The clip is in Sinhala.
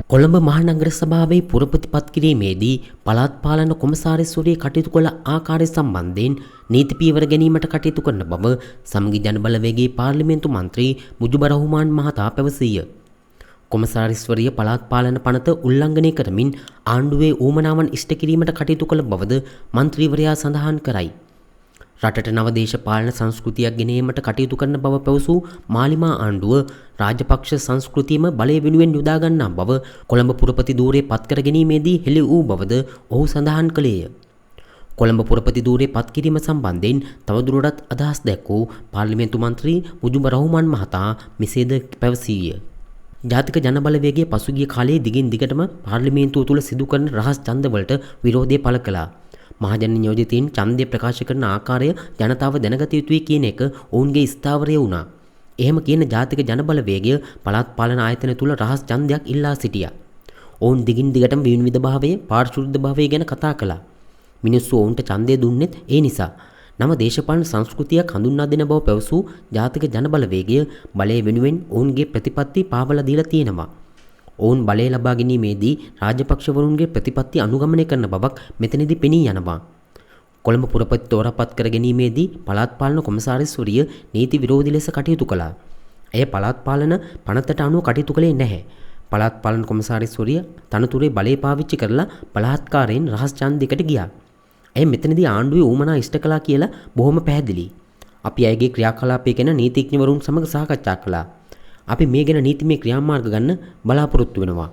කොළඹ මහනගර සභාවේ පුරපති පත් කිරීමේදී පළාත් පාලන කොමසාරිස්වරිය කටයුතු කළ ආකාරය සම්බන්ධයෙන් නීති පියවර ගැනීමට කටයුතු කරන බව සමගි ජනබලවේගයේ පාර්ලිමේන්තු මන්ත්‍රී මුජිබුර් රහ්මාන් මහතා පැවසීය. කොමසාරිස්වරිය පළාත් පාලන පනත උල්ලංඝනය කරමින් ආණ්ඩුවේ ඌමනාවන් ඉෂ්ට කිරීමට කටයුතු කළ බවද මන්ත්‍රීවරයා සඳහන් කරයි. රටට නව දේශපාලන සංස්කෘතියක් ගෙනීමට කටයුතු කරන බව පැවසූ මාලිමා ආණ්ඩුව රාජපක්ෂ සංස්කෘතියම බලය වෙනුවෙන් යොදා ගන්නා බව කොළඹ පුරපති ධූරයේ පත් කර ගැනීමේදී හෙළි වූ බවද ඔහු සඳහන් කළේය. කොළඹ පුරපති ධූරයේ පත් කිරීම සම්බන්ධයෙන් තවදුරටත් අදහස් දැක්වූ පාර්ලිමේන්තු මන්ත්‍රී මුජිබුර් රහ්මාන් මහතා මෙසේද පැවසීය. ජාතික ජනබලවේගයේ පසුගිය කාලයේ දිගින් දිගටම පාර්ලිමේන්තුව තුළ සිදු කරන රහස් ඡන්දවලට විරෝධය පළ කළා. මහජන නියෝජිතයින් ඡන්දය ප්‍රකාශ කරන ආකාරය ජනතාව දැනගත යුතුයි කියන එක ඔවුන්ගේ ස්ථාවරය වුණා. එහෙම කියන ජාතික ජනබලවේගය පළාත් පාලන ආයතන තුල රහස් ඡන්දයක් ඉල්ලා සිටියා. ඔවුන් දිගින් දිගටම විවිධභාවය, පාරිශුද්ධභාවය ගැන කතා කළා. මිනිස්සු ඔවුන්ට ඡන්දය දුන්නෙත් ඒ නිසා. නව දේශපාලන සංස්කෘතියක් හඳුන්වා දෙන බව පැවසූ ජාතික ජනබලවේගය බලය වෙනුවෙන් ඔවුන්ගේ ප්‍රතිපත්ති පාවලා දීලා තියෙනවා. ඔවුන් බලය ලබා ගැනීමේදී රාජපක්ෂවරුන්ගේ ප්‍රතිපත්ති අනුගමනය කරන බවක් මෙතනදී පෙනී යනවා. කොළඹ පුරපති තෝරාපත් කර ගැනීමේදී පළාත් පාලන කොමසාරිස්වරිය නීති විරෝධී ලෙස කටයුතු කළා. ඇය පළාත් පාලන පනතට අනුව කටයුතු කළේ නැහැ. පළාත් පාලන කොමසාරිස්වරිය තනතුරේ බලය පාවිච්චි කරලා බලාත්කාරයෙන් රහස් ඡන්දයකට ගියා. ඇය මෙතනදී ආණ්ඩුවේ ඌමනා ඉෂ්ට කළා කියලා බොහොම පැහැදිලි. අපි ඇයගේ ක්‍රියාකලාපය ගැන නීතිඥවරුන් සමග සාකච්ඡා කළා. අපි මේ ගැන නීතිමය ක්‍රියාමාර්ග ගන්න බලාපොරොත්තු වෙනවා.